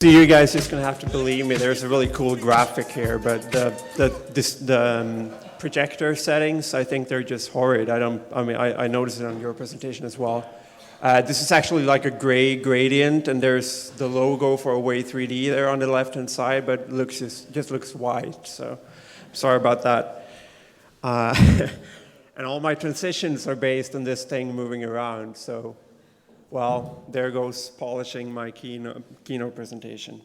So you guys just gonna have to believe me. There's a really cool graphic here, but the projector settings, I think they're just horrid. I noticed it on your presentation as well. This is actually like a gray gradient, and there's the logo for Away 3D there on the left-hand side, but it looks just looks white. So sorry about that. And all my transitions are based on this thing moving around. So. Well, there goes polishing my keynote presentation.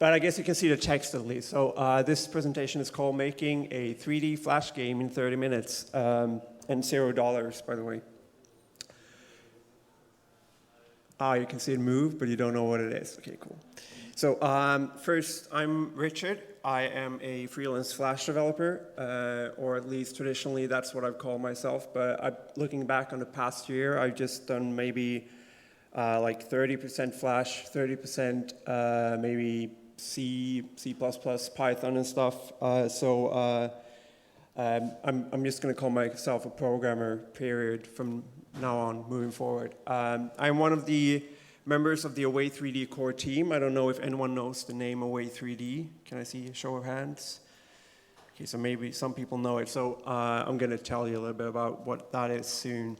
But I guess you can see the text at least. So this presentation is called Making a 3D Flash Game in 30 Minutes, and $0, by the way. You can see it move, but you don't know what it is. Okay, cool. So first, I'm Richard. I am a freelance Flash developer, or at least traditionally that's what I've called myself. But looking back on the past year, I've just done maybe like 30% Flash, 30% maybe C, C++, Python and stuff. I'm just going to call myself a programmer, period, from now on, moving forward. I'm one of the members of the Away 3D core team. I don't know if anyone knows the name Away 3D. Can I see a show of hands? Okay, so maybe some people know it. So I'm going to tell you a little bit about what that is soon.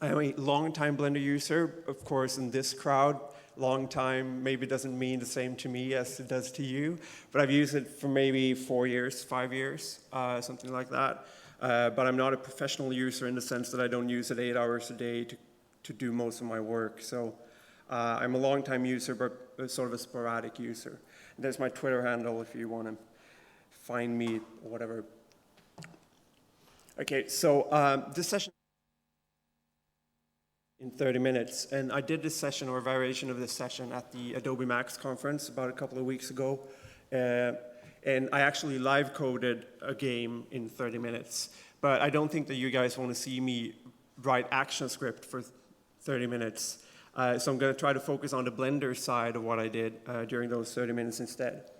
I'm a long-time Blender user. Of course, in this crowd, long time maybe doesn't mean the same to me as it does to you. But I've used it for maybe 4 years, 5 years, something like that. But I'm not a professional user in the sense that I don't use it 8 hours a day to do most of my work. So I'm a long-time user, but sort of a sporadic user. And there's my Twitter handle if you want to find me or whatever. Okay, so this session in 30 minutes, and I did this session or a variation of this session at the Adobe Max conference about a couple of weeks ago, and I actually live coded a game in 30 minutes. But I don't think that you guys want to see me write ActionScript for 30 minutes. So I'm going to try to focus on the Blender side of what I did during those 30 minutes instead.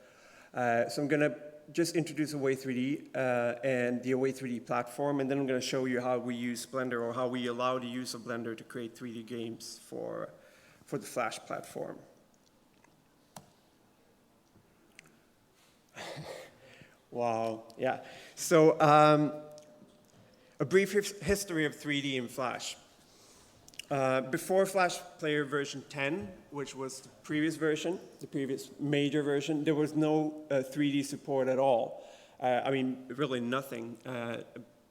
So I'm going to just introduce Away 3D and the Away 3D platform, and then I'm going to show you how we use Blender or how we allow the use of Blender to create 3D games for the Flash platform. Wow, yeah. So a brief history of 3D in Flash. Before Flash Player version 10, which was the previous version, the previous major version, there was no 3D support at all. I mean, really nothing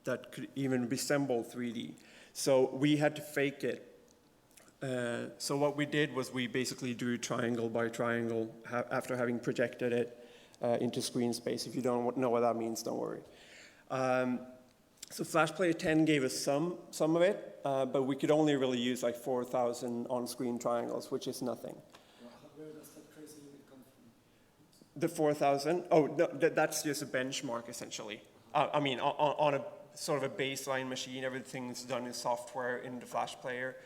that could even resemble 3D. So we had to fake it. So what we did was we basically drew triangle by triangle after having projected it into screen space. If you don't know what that means, don't worry. So Flash Player 10 gave us some of it, but we could only really use like 4,000 on-screen triangles, which is nothing. Where does that crazy limit come from? The 4,000? Oh, no, that's just a benchmark, essentially. I mean, on a sort of a baseline machine, everything's done in software in the Flash Player.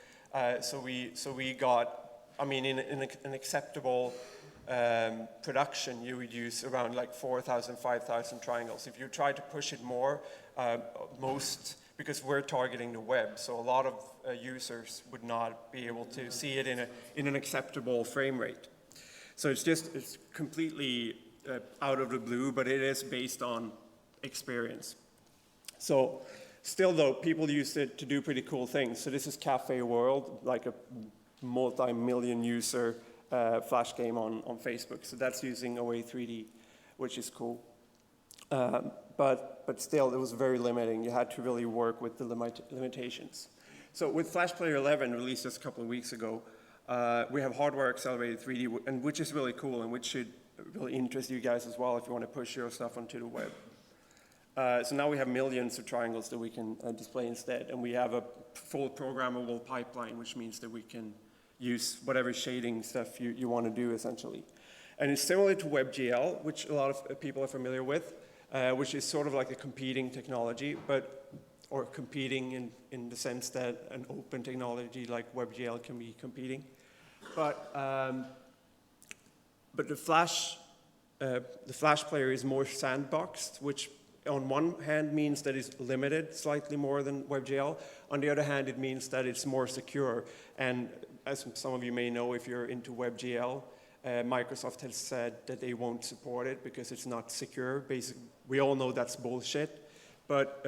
So we got, I mean, in an acceptable production, you would use around like 4,000, 5,000 triangles. If you try to push it more, because we're targeting the web, so a lot of users would not be able to see it in an acceptable frame rate. So it's completely out of the blue, but it is based on experience. So still though, people use it to do pretty cool things. So this is Cafe World, like a multi-million user Flash game on Facebook. So that's using Away 3D, which is cool. But still, it was very limiting. You had to really work with the limitations. So with Flash Player 11, released just a couple of weeks ago, we have hardware accelerated 3D, and which is really cool and which should really interest you guys as well if you want to push your stuff onto the web. So now we have millions of triangles that we can display instead, and we have a full programmable pipeline, which means that we can use whatever shading stuff you want to do, essentially. And it's similar to WebGL, which a lot of people are familiar with, which is sort of like a competing technology, or competing in the sense that an open technology like WebGL can be competing. But the Flash player is more sandboxed, which on one hand means that it's limited slightly more than WebGL. On the other hand, it means that it's more secure. And as some of you may know, if you're into WebGL, Microsoft has said that they won't support it because it's not secure. Basically, we all know that's bullshit, but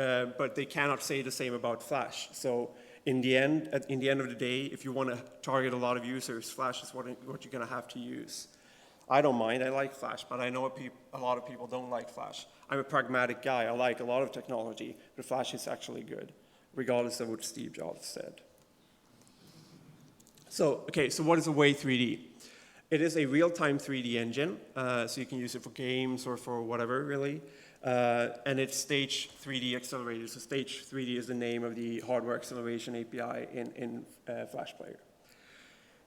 they cannot say the same about Flash. So in the end of the day, if you want to target a lot of users, Flash is what you're going to have to use. I don't mind, I like Flash, but I know a lot of people don't like Flash. I'm a pragmatic guy, I like a lot of technology, but Flash is actually good, regardless of what Steve Jobs said. So what is Away 3D? It is a real-time 3D engine, so you can use it for games or for whatever, really. And it's Stage 3D accelerated. So Stage 3D is the name of the hardware acceleration API in Flash Player.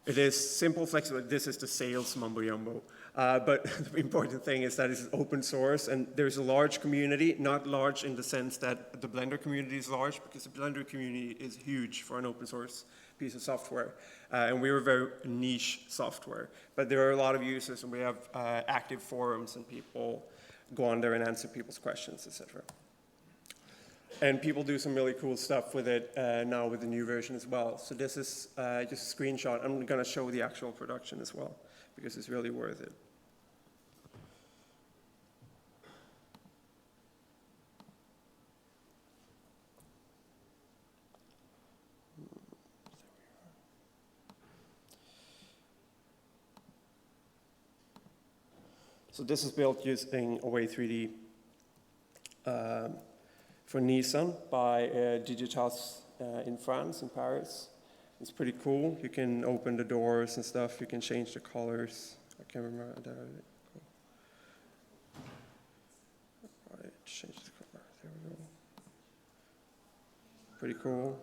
It is simple, flexible. This is the sales mumbo-jumbo. But the important thing is that it's open source, and there's a large community, not large in the sense that the Blender community is large, because the Blender community is huge for an open source piece of software. And we're a very niche software. But there are a lot of users, and we have active forums, and people go on there and answer people's questions, etc. And people do some really cool stuff with it now with the new version as well. So this is just a screenshot. I'm going to show the actual production as well, because it's really worth it. So this is built using Away 3D for Nissan by Digitas in France, in Paris. It's pretty cool. You can open the doors and stuff. You can change the colors. I can't remember that. Cool. Right, change the color. There we go. Pretty cool.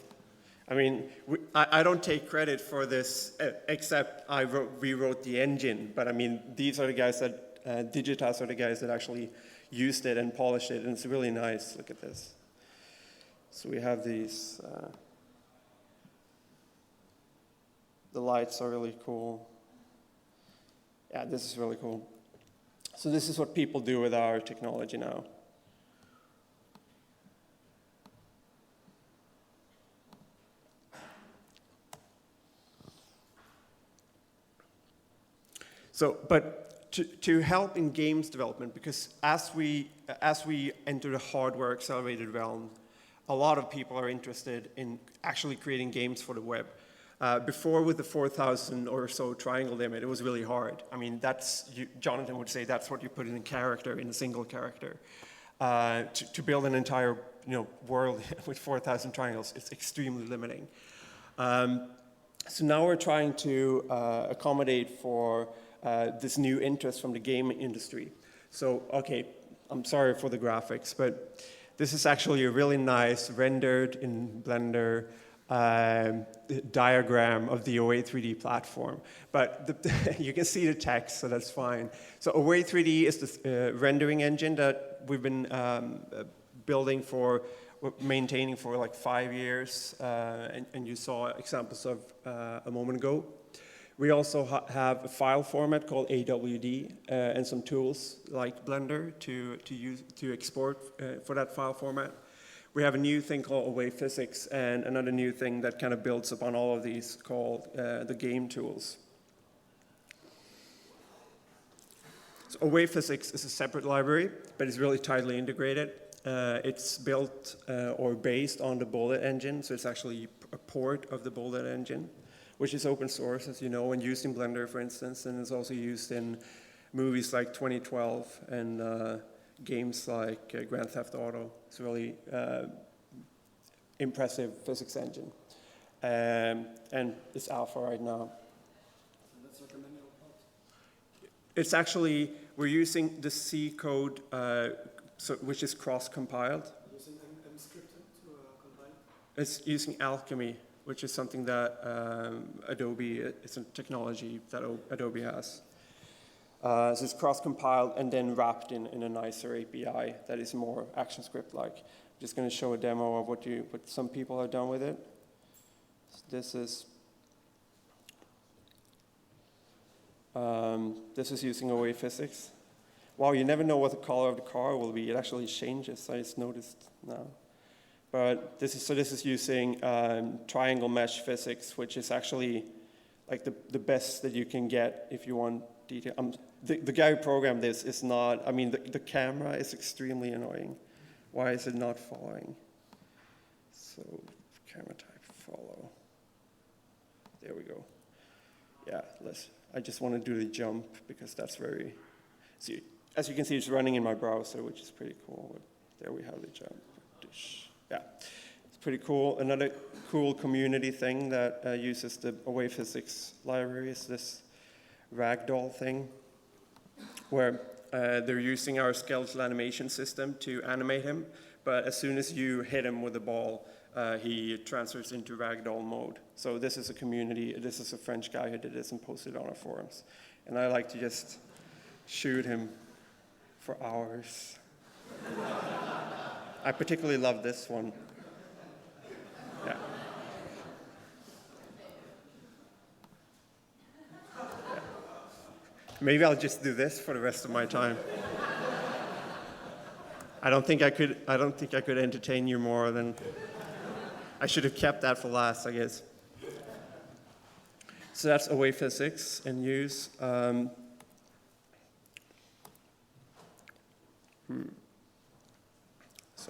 I mean, I don't take credit for this, except I rewrote the engine. But I mean, these are the guys that, Digitas are the guys that actually used it and polished it, and it's really nice. Look at this. So we have these, the lights are really cool. Yeah, this is really cool. So this is what people do with our technology now. So, but to help in games development, because as we enter the hardware accelerated realm, a lot of people are interested in actually creating games for the web. Before, with the 4,000 or so triangle limit, it was really hard. I mean, Jonathan would say that's what you put in a character, in a single character. To build an entire world with 4,000 triangles, it's extremely limiting. So now we're trying to accommodate for this new interest from the game industry. So, okay, I'm sorry for the graphics, but this is actually a really nice rendered in Blender diagram of the Away 3D platform. But you can see the text, so that's fine. So Away 3D is the rendering engine that we've been maintaining for like 5 years, and you saw examples of a moment ago. We also have a file format called AWD and some tools like Blender to export for that file format. We have a new thing called Away Physics and another new thing that kind of builds upon all of these called the game tools. So Away Physics is a separate library, but it's really tightly integrated. It's built or based on the Bullet engine, so it's actually a port of the Bullet engine, which is open source, as you know, and used in Blender, for instance, and it's also used in movies like 2012 and games like Grand Theft Auto. It's a really impressive physics engine. And it's alpha right now. So that's like a manual part? It's actually, we're using the C code, which is cross-compiled. Using Mscripten to compile? It's using Alchemy, which is something that Adobe, it's a technology that Adobe has. So it's cross-compiled and then wrapped in a nicer API that is more ActionScript-like. I'm just going to show a demo of what some people have done with it. So this is using Away Physics. Wow, you never know what the color of the car will be. It actually changes. I just noticed now. But this is using triangle mesh physics, which is actually like the best that you can get if you want detail. The guy who programmed this is not, I mean, the camera is extremely annoying. Why is it not following? So, camera type, follow. There we go. Yeah, I just want to do the jump because that's very, see, as you can see, it's running in my browser, which is pretty cool. But there we have the jump. Yeah, it's pretty cool. Another cool community thing that uses the Away Physics library is this ragdoll thing, where they're using our skeletal animation system to animate him, but as soon as you hit him with the ball, he transfers into ragdoll mode. So this is a community, this is a French guy who did this and posted it on our forums. And I like to just shoot him for hours. I particularly love this one. Yeah. Maybe I'll just do this for the rest of my time. I don't think I could entertain you more than. I should have kept that for last, I guess. So that's Away Physics in use. Sorry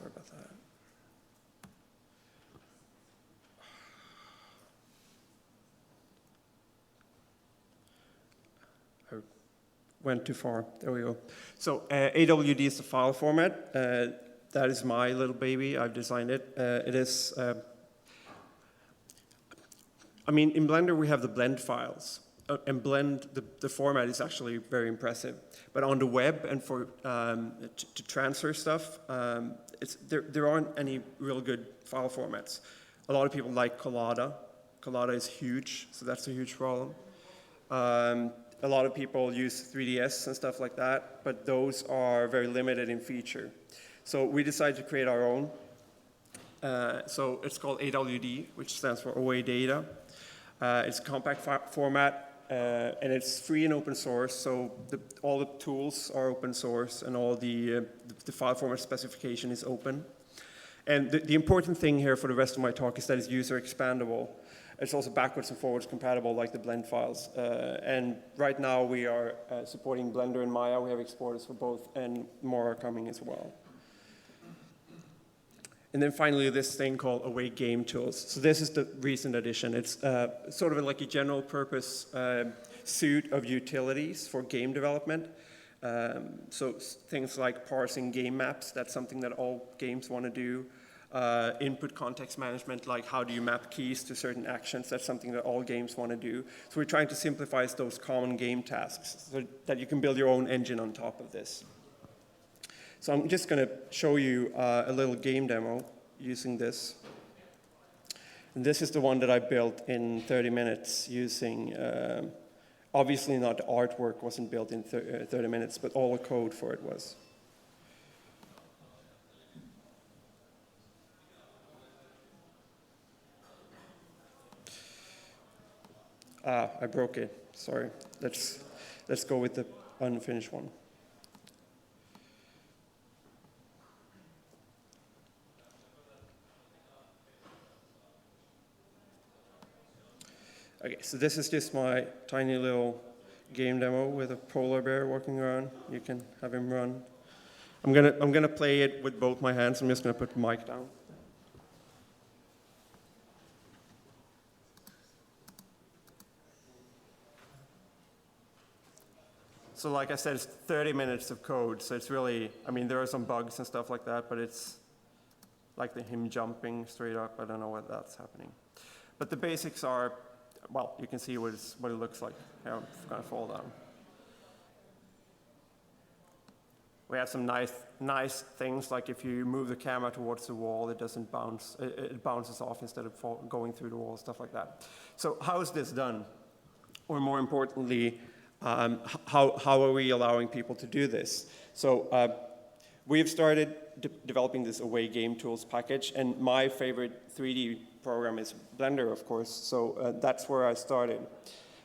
about that. I went too far. There we go. So AWD is the file format. That is my little baby. I've designed it. It is. I mean, in Blender we have the blend files, and blend the format is actually very impressive. But on the web and for to transfer stuff, there aren't any real good file formats. A lot of people like Collada. Collada is huge, so that's a huge problem. A lot of people use 3ds and stuff like that, but those are very limited in feature. So we decided to create our own. So it's called AWD, which stands for Away Data. It's a compact format, and it's free and open source, so all the tools are open source, and all the file format specification is open. And the important thing here for the rest of my talk is that it's user expandable. It's also backwards and forwards compatible like the blend files. And right now we are supporting Blender and Maya. We have exporters for both, and more are coming as well. And then finally, this thing called Away Game Tools. So this is the recent addition. It's sort of like a general purpose suite of utilities for game development. So things like parsing game maps, that's something that all games want to do. Input context management, like how do you map keys to certain actions, that's something that all games want to do. So we're trying to simplify those common game tasks so that you can build your own engine on top of this. So I'm just going to show you a little game demo using this. And this is the one that I built in 30 minutes using, obviously not the artwork wasn't built in 30 minutes, but all the code for it was. I broke it, sorry. Let's go with the unfinished one. Okay, so this is just my tiny little game demo with a polar bear walking around. You can have him run. I'm gonna play it with both my hands. I'm just gonna put the mic down. So like I said, it's 30 minutes of code, so it's really, I mean, there are some bugs and stuff like that, but it's like him jumping straight up. I don't know what that's happening. But the basics are, well, you can see what it looks like. Here, I'm gonna fall down. We have some nice things, like if you move the camera towards the wall, it doesn't bounce, it bounces off instead of going through the wall, stuff like that. So how is this done? Or more importantly, how are we allowing people to do this? So we have started developing this Away Game Tools package, and my favorite 3D program is Blender, of course, so that's where I started.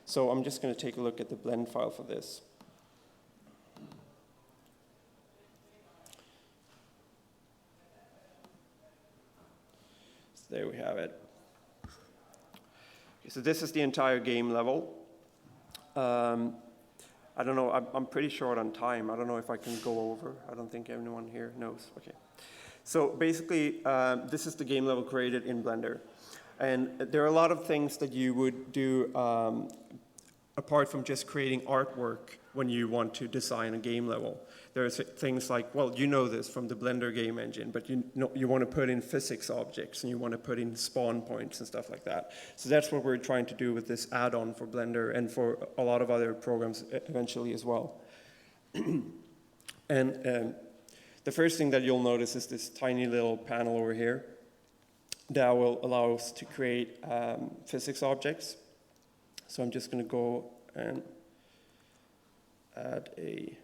So I'm just going to take a look at the blend file for this. So there we have it. Okay, so this is the entire game level. I don't know, I'm pretty short on time. I don't know if I can go over. I don't think anyone here knows. Okay. So basically, this is the game level created in Blender. And there are a lot of things that you would do apart from just creating artwork when you want to design a game level. There's things like, well, you know this from the Blender game engine, but you want to put in physics objects and you want to put in spawn points and stuff like that. So that's what we're trying to do with this add-on for Blender and for a lot of other programs eventually as well. And the first thing that you'll notice is this tiny little panel over here that will allow us to create physics objects. So I'm just going to go and add a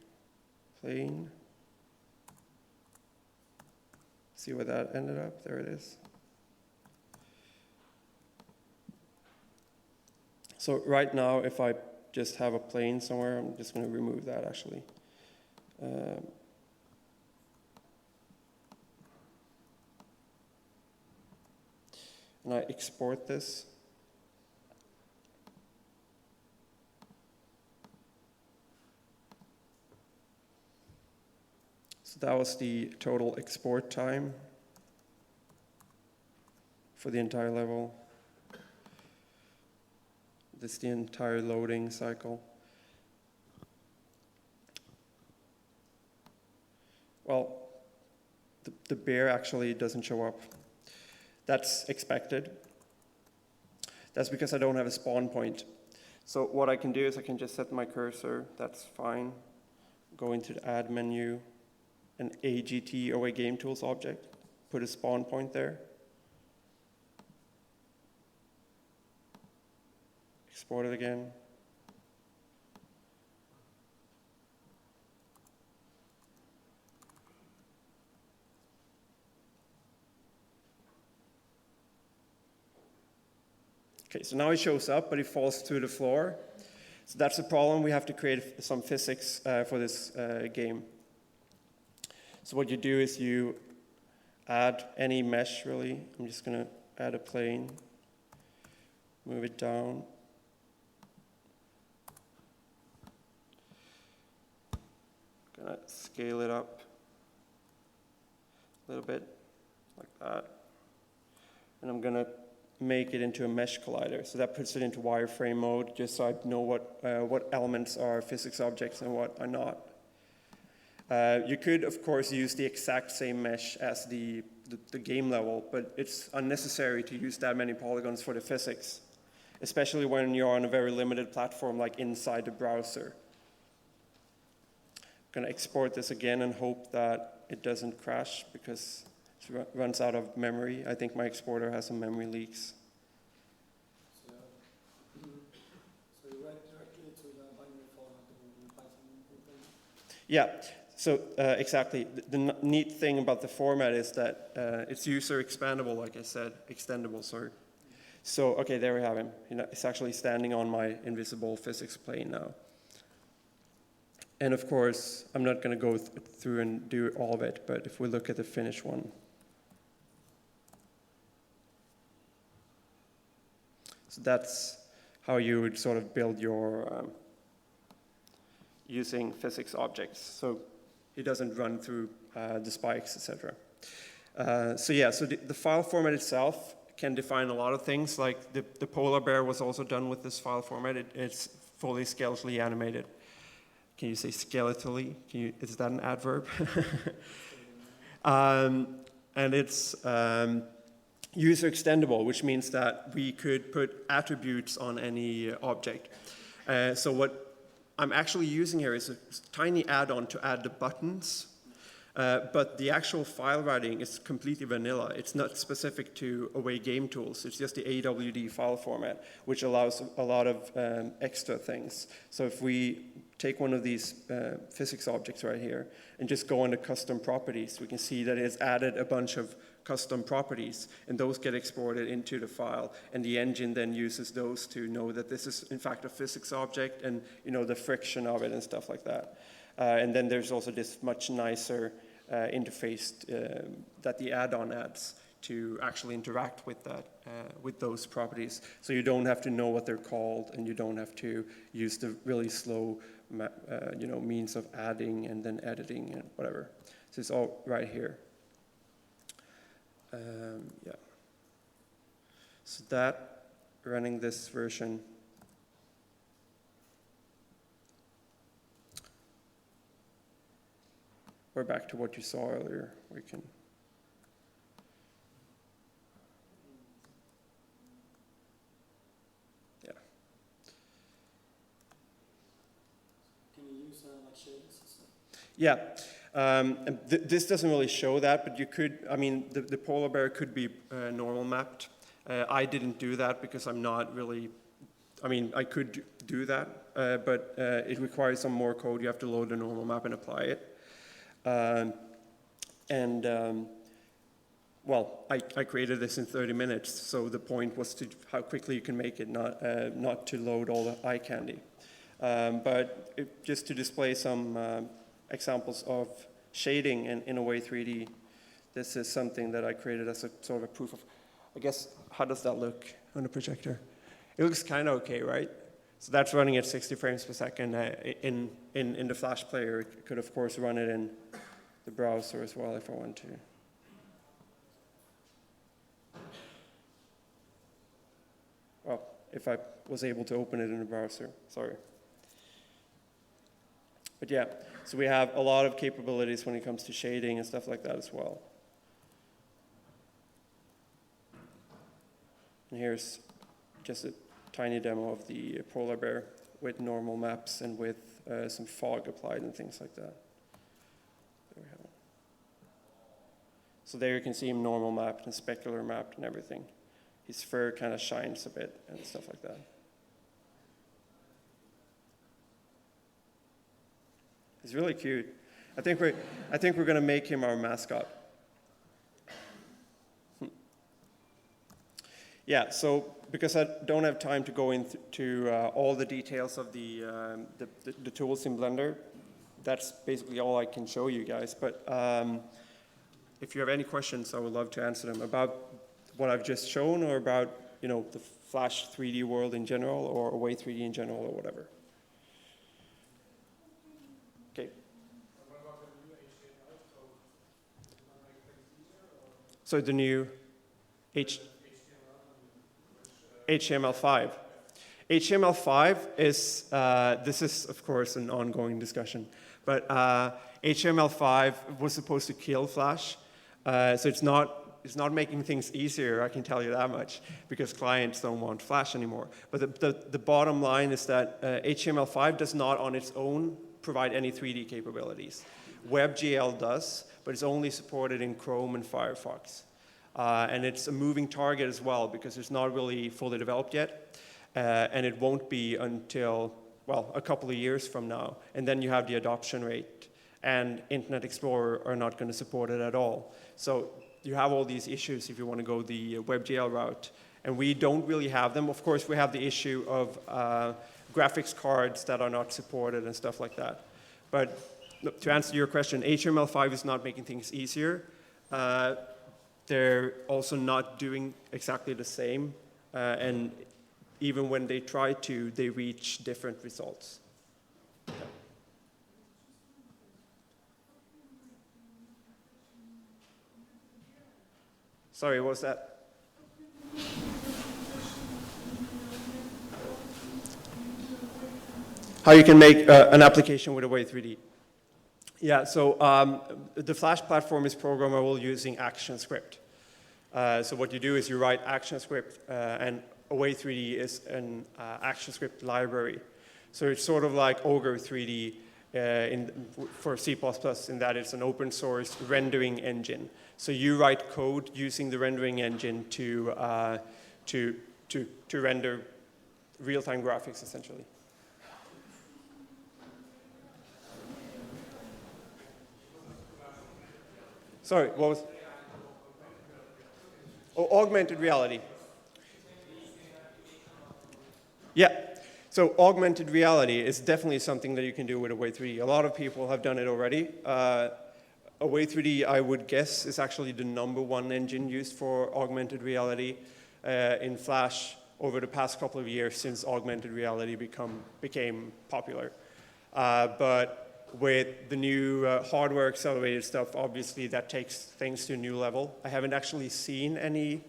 plane. See where that ended up? There it is. So right now, if I just have a plane somewhere, I'm just going to remove that actually. And I export this. So that was the total export time for the entire level. This is the entire loading cycle. Well, the bear actually doesn't show up. That's expected. That's because I don't have a spawn point. So what I can do is I can just set my cursor, that's fine. Go into the add menu, an AGT Away Game Tools object, put a spawn point there. Export it again. Okay, so now it shows up, but it falls to the floor. So that's the problem. We have to create some physics for this game. So what you do is you add any mesh, really. I'm just going to add a plane, move it down. Gonna scale it up a little bit, like that. And I'm going to make it into a mesh collider. So that puts it into wireframe mode, just so I know what elements are physics objects and what are not. You could, of course, use the exact same mesh as the game level, but it's unnecessary to use that many polygons for the physics, especially when you're on a very limited platform like inside the browser. I'm going to export this again and hope that it doesn't crash because it runs out of memory. I think my exporter has some memory leaks. So you write directly to the binary format in Python? Yeah, so exactly. The neat thing about the format is that it's user expandable, like I said, extendable, sorry. So, okay, there we have him. It's actually standing on my invisible physics plane now. And of course, I'm not going to go through and do all of it, but if we look at the finished one. So that's how you would sort of build your using physics objects. So it doesn't run through the spikes, etc. So yeah, so the file format itself can define a lot of things. Like the polar bear was also done with this file format. It's fully skeletally animated. Can you say skeletally? Is that an adverb? And it's user extendable, which means that we could put attributes on any object. So what I'm actually using here is a tiny add-on to add the buttons, but the actual file writing is completely vanilla. It's not specific to Away Game Tools. It's just the AWD file format, which allows a lot of extra things. So if we take one of these physics objects right here and just go into custom properties, we can see that it's added a bunch of custom properties, and those get exported into the file, and the engine then uses those to know that this is in fact a physics object and the friction of it and stuff like that. And then there's also this much nicer interface that the add-on adds to actually interact with that, with those properties. So you don't have to know what they're called, and you don't have to use the really slow means of adding and then editing and whatever. So it's all right here. Yeah. So that, running this version, we're back to what you saw earlier. We can. Yeah. Can you use like shading system? Yeah. And this doesn't really show that, but you could, I mean, the polar bear could be normal mapped. I didn't do that because I'm not really, I mean, I could do that, but it requires some more code. You have to load the normal map and apply it. Well, I created this in 30 minutes, so the point was to how quickly you can make it, not to load all the eye candy. Just to display some examples of shading in Away 3D, this is something that I created as a sort of a proof of, I guess, how does that look on the projector? It looks kind of okay, right? So that's running at 60 frames per second in the Flash player. It could, of course, run it in the browser as well if I want to. Well, if I was able to open it in the browser, sorry. But yeah, so we have a lot of capabilities when it comes to shading and stuff like that as well. And here's just a tiny demo of the polar bear with normal maps and with some fog applied and things like that. There we have it. So there you can see him normal mapped and specular mapped and everything. His fur kind of shines a bit and stuff like that. He's really cute. I think we're going to make him our mascot. Yeah, so because I don't have time to go into all the details of the tools in Blender, that's basically all I can show you guys. But if you have any questions, I would love to answer them about what I've just shown, or about the Flash 3D world in general, or Away 3D in general, or whatever. Okay. What about the new HTML? So does it make things easier, or? So the new HTML5. HTML5 is, this is of course an ongoing discussion, but HTML5 was supposed to kill Flash, so it's not making things easier, I can tell you that much, because clients don't want Flash anymore. But the bottom line is that HTML5 does not on its own provide any 3D capabilities. WebGL does, but it's only supported in Chrome and Firefox. And it's a moving target as well, because it's not really fully developed yet. And it won't be until, well, a couple of years from now. And then you have the adoption rate, and Internet Explorer are not going to support it at all. So you have all these issues if you want to go the WebGL route. And we don't really have them. Of course, we have the issue of graphics cards that are not supported and stuff like that. But to answer your question, HTML5 is not making things easier. They're also not doing exactly the same. And even when they try to, they reach different results. Yeah. Sorry, what was that? How you can make an application with Away 3D. Yeah, so the Flash platform is programmable using ActionScript. So what you do is you write ActionScript, and Away 3D is an ActionScript library. So it's sort of like Ogre 3D for C++, in that it's an open source rendering engine. So you write code using the rendering engine to render real-time graphics, essentially. Sorry, what was? Oh, augmented reality. Yeah, so augmented reality is definitely something that you can do with Away 3D. A lot of people have done it already. Away 3D, I would guess, is actually the #1 engine used for augmented reality in Flash over the past couple of years since augmented reality became popular. But with the new hardware accelerated stuff, obviously that takes things to a new level. I haven't actually seen any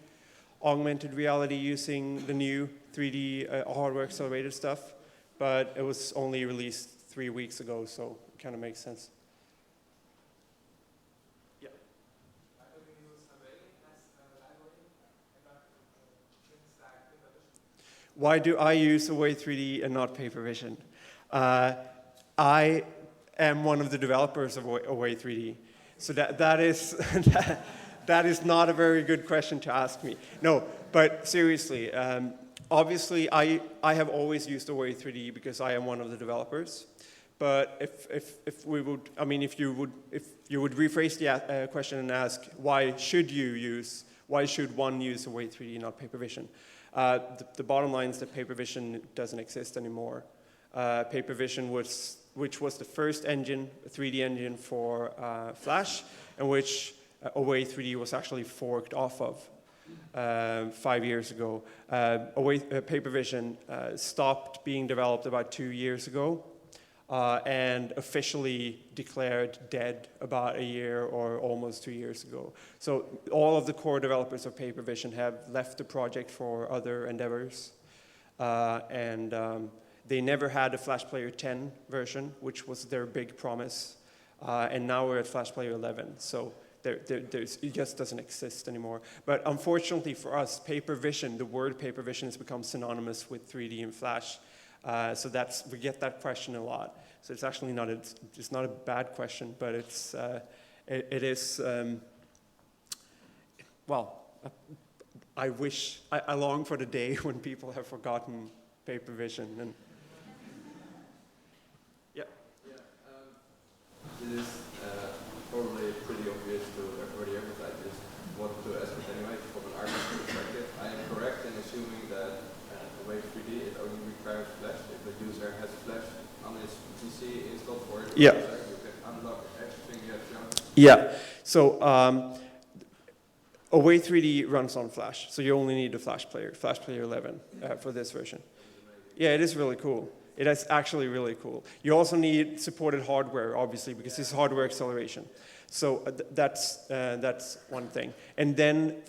augmented reality using the new 3D hardware accelerated stuff, but it was only released 3 weeks ago, so it kind of makes sense. Yeah. Why do you use Survey as a library and not things like Papervision? Why do I use Away 3D and not Papervision? I am one of the developers of Away 3D, so that is that is not a very good question to ask me. No, but seriously, obviously I have always used Away 3D because I am one of the developers. But if we would, I mean, if you would rephrase the question and ask why should one use Away 3D, not Papervision? The bottom line is that Papervision doesn't exist anymore. Papervision which was the first engine, a 3D engine for Flash, and which Away 3D was actually forked off of 5 years ago. Papervision stopped being developed about 2 years ago and officially declared dead about a year or almost 2 years ago. So all of the core developers of Papervision have left the project for other endeavors. They never had a Flash Player 10 version, which was their big promise. And now we're at Flash Player 11. So it just doesn't exist anymore. But unfortunately for us, Papervision, the word Papervision has become synonymous with 3D and Flash. So we get that question a lot. So it's actually not a bad question, but it is, well, I long for the day when people have forgotten Papervision. And yeah. It is probably pretty obvious to everybody else. I just wanted to ask it anyway from an artist perspective. I am correct in assuming that Away 3D it only requires Flash. If the user has Flash on his PC installed for it, Yeah. you can unlock everything you have shown. Yeah. So Away 3D runs on Flash, so you only need a Flash Player 11 for this version. Yeah, it is really cool. It is actually really cool. You also need supported hardware, obviously, because it's hardware acceleration. So that's one thing. And then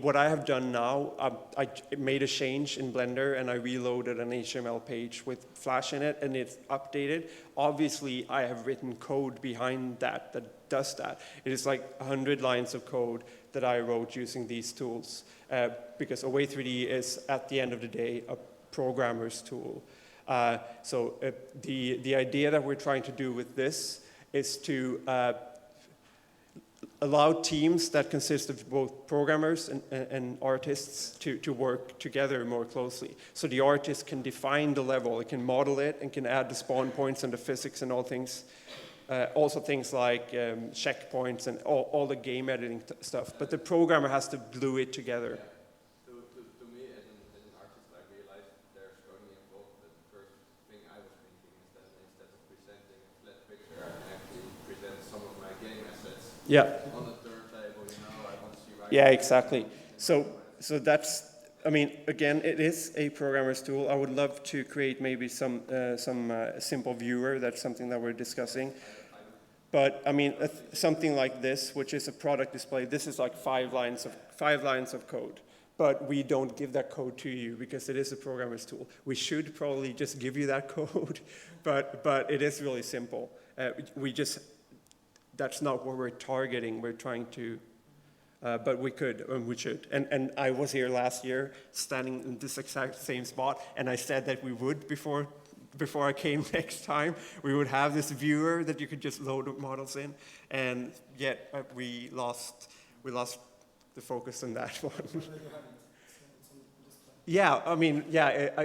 what I have done now, I made a change in Blender and I reloaded an HTML page with Flash in it and it's updated. Obviously, I have written code behind that does that. It is like 100 lines of code that I wrote using these tools because Away 3D is, at the end of the day, a programmer's tool. So the idea that we're trying to do with this is to allow teams that consist of both programmers and artists to work together more closely. So the artist can define the level, it can model it, and can add the spawn points and the physics and all things. Also things like checkpoints and all the game editing stuff. But the programmer has to glue it together. To me, as an artist, I realized there's coding involved, but the first thing I was thinking is that instead of presenting a flat picture, I can actually present some of my game assets on a turntable, I want to see right. Yeah, exactly. So that's, again, it is a programmer's tool. I would love to create maybe some simple viewer. That's something that we're discussing. But something like this, which is a product display, this is like 5 lines of code. But we don't give that code to you because it is a programmer's tool. We should probably just give you that code, but it is really simple. That's not what we're targeting. We're trying to, but we could and we should. And I was here last year, standing in this exact same spot, and I said that we would before I came next time. We would have this viewer that you could just load models in, and yet we lost the focus on that one. Yeah,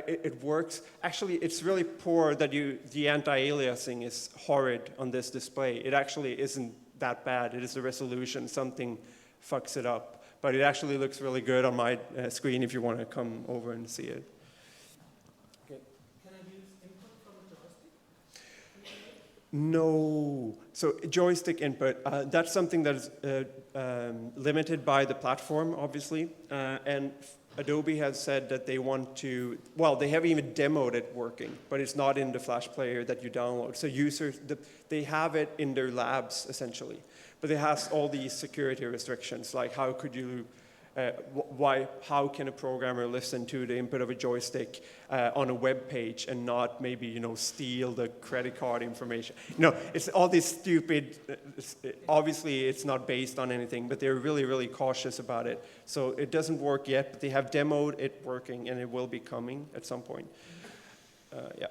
it works. Actually, it's really poor that the anti-aliasing is horrid on this display. It actually isn't that bad. It is the resolution. Something fucks it up. But it actually looks really good on my screen if you want to come over and see it. Can I use input from a joystick? No. So joystick input, that's something that is limited by the platform, obviously. And Adobe has said that they want to, well, they have even demoed it working, but it's not in the Flash player that you download. So users, they have it in their labs, essentially. But it has all these security restrictions, like how could you, how can a programmer listen to the input of a joystick on a web page and not maybe, you know, steal the credit card information? No, it's all this stupid, obviously it's not based on anything, but they're really, really cautious about it. So it doesn't work yet, but they have demoed it working and it will be coming at some point. Yeah.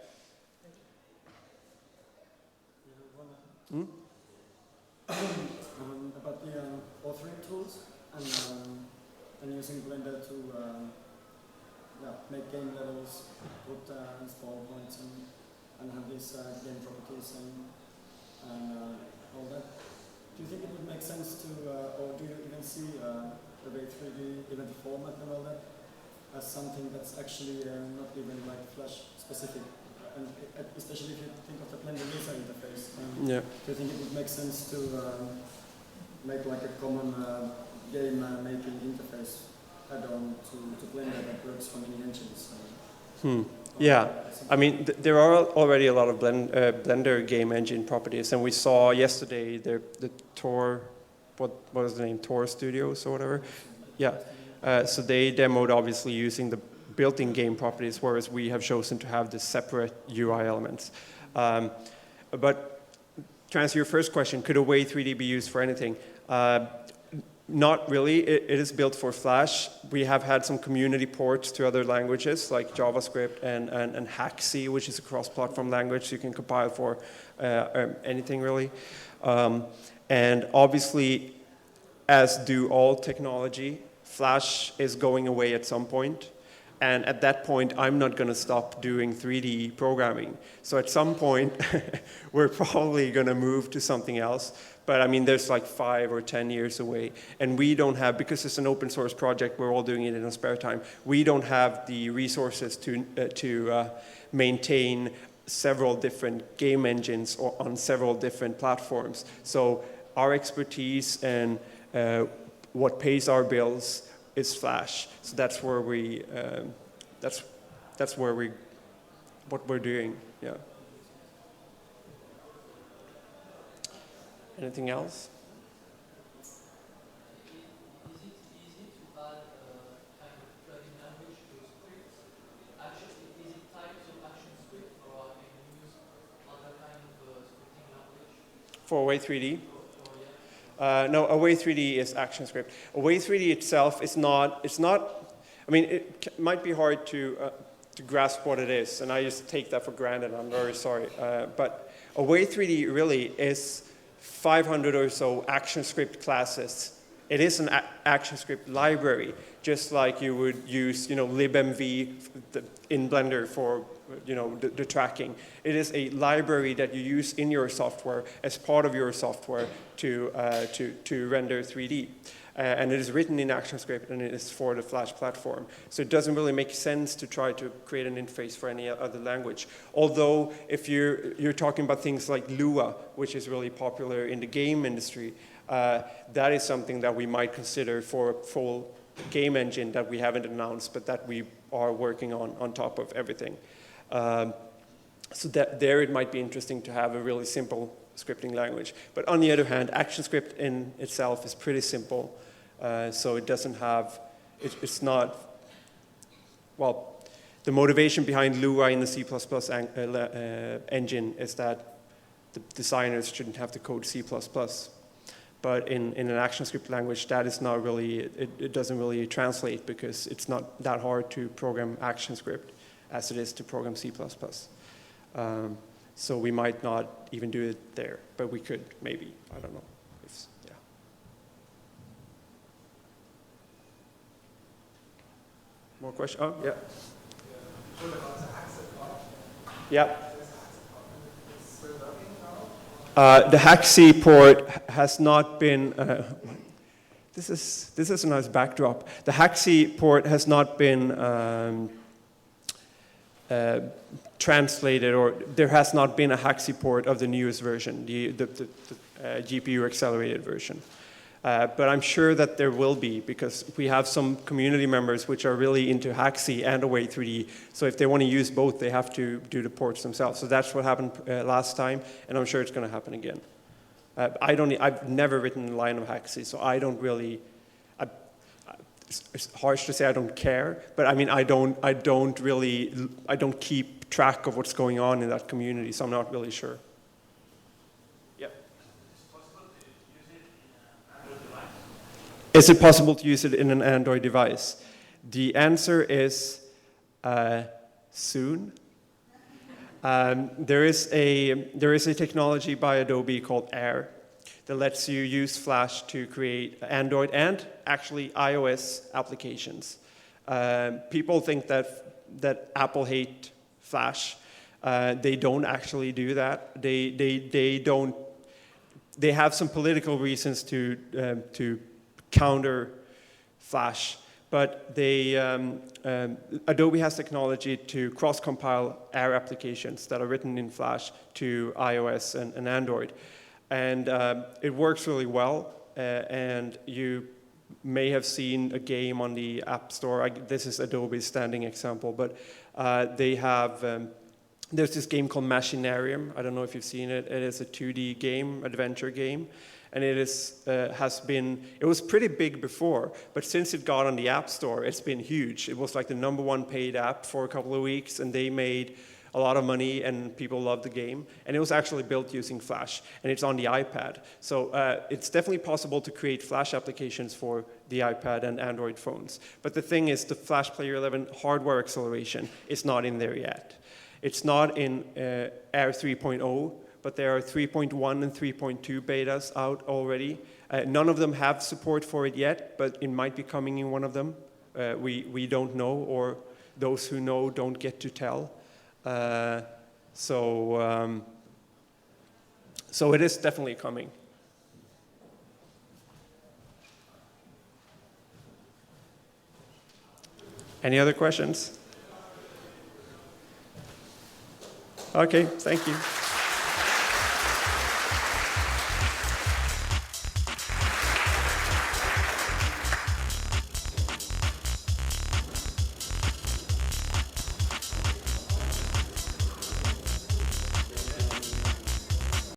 About the authoring tools and using Blender to make game levels, put install points and have these game properties and all that. Do you think it would make sense to, or do you even see the way 3D, even the format and all that, as something that's actually not even like Flash specific? And especially if you think of the Blender user interface, Yeah. do you think it would make sense to make like a common game making interface add-on to Blender that works for many engines? Yeah, I mean, there are already a lot of Blender game engine properties, and we saw yesterday the Tor, what was the name, Tor Studios or whatever? Yeah, so they demoed obviously using the built-in game properties, whereas we have chosen to have the separate UI elements. But to answer your first question, could Away 3D be used for anything? Not really. It is built for Flash. We have had some community ports to other languages like JavaScript and Haxi, which is a cross-platform language, so you can compile for anything really. And obviously, as do all technology, Flash is going away at some point. And at that point, I'm not going to stop doing 3D programming. So at some point, we're probably going to move to something else. But I mean, there's like 5 or 10 years away. And we don't have, because it's an open source project, we're all doing it in our spare time. We don't have the resources to maintain several different game engines on several different platforms. So our expertise and what pays our bills is Flash. So that's where we, that's where we, what we're doing, yeah. Anything else? Is it easy to add kind of plugin language to a script? Actually, is it typed to ActionScript or can you use other kind of scripting language? For Away 3D? No, Away 3D is ActionScript. Away 3D itself is not, I mean, it might be hard to grasp what it is, and I just take that for granted, I'm very sorry. But Away 3D really is 500 or so ActionScript classes. It is an ActionScript library, just like you would use, you know, libmv in Blender for, you know, the tracking. It is a library that you use in your software as part of your software to render 3D. And it is written in ActionScript, and it is for the Flash platform. So it doesn't really make sense to try to create an interface for any other language. Although, if you're talking about things like Lua, which is really popular in the game industry, that is something that we might consider for a full game engine that we haven't announced, but that we are working on top of everything. So that there it might be interesting to have a really simple scripting language. But on the other hand, ActionScript in itself is pretty simple. So it doesn't have, it's not, well, the motivation behind Lua in the C++ engine is that the designers shouldn't have to code C++. But in an ActionScript language, that is not really, it doesn't really translate because it's not that hard to program ActionScript as it is to program C++. So we might not even do it there, but we could maybe, I don't know. Yeah. More questions? Oh, yeah. Yeah. The Haxi port has not been, this is a nice backdrop. The Haxi port has not been translated, or there has not been a Haxi port of the newest version, the GPU accelerated version. But I'm sure that there will be, because we have some community members which are really into Haxi and Away 3D. So if they want to use both, they have to do the ports themselves. So that's what happened last time, and I'm sure it's going to happen again. I've never written a line of Haxi, so I don't really. It's harsh to say I don't care, but I mean I don't keep track of what's going on in that community, so I'm not really sure. Is it possible to use it in an Android device? The answer is soon. There is a technology by Adobe called Air that lets you use Flash to create Android and actually iOS applications. People think that Apple hate Flash. They don't actually do that. They don't. They have some political reasons to counter Flash, but Adobe has technology to cross-compile Air applications that are written in Flash to iOS and Android. And it works really well, and you may have seen a game on the App Store. This is Adobe's standing example, but they have, there's this game called Machinarium. I don't know if you've seen it. It is a 2D game, adventure game. And it was pretty big before, but since it got on the App Store, it's been huge. It was like the #1 paid app for a couple of weeks, and they made a lot of money, and people loved the game. And it was actually built using Flash, and it's on the iPad. So it's definitely possible to create Flash applications for the iPad and Android phones. But the thing is, the Flash Player 11 hardware acceleration is not in there yet. It's not in Air 3.0. But there are 3.1 and 3.2 betas out already. None of them have support for it yet, but it might be coming in one of them. We don't know, or those who know don't get to tell. So it is definitely coming. Any other questions? Okay, thank you.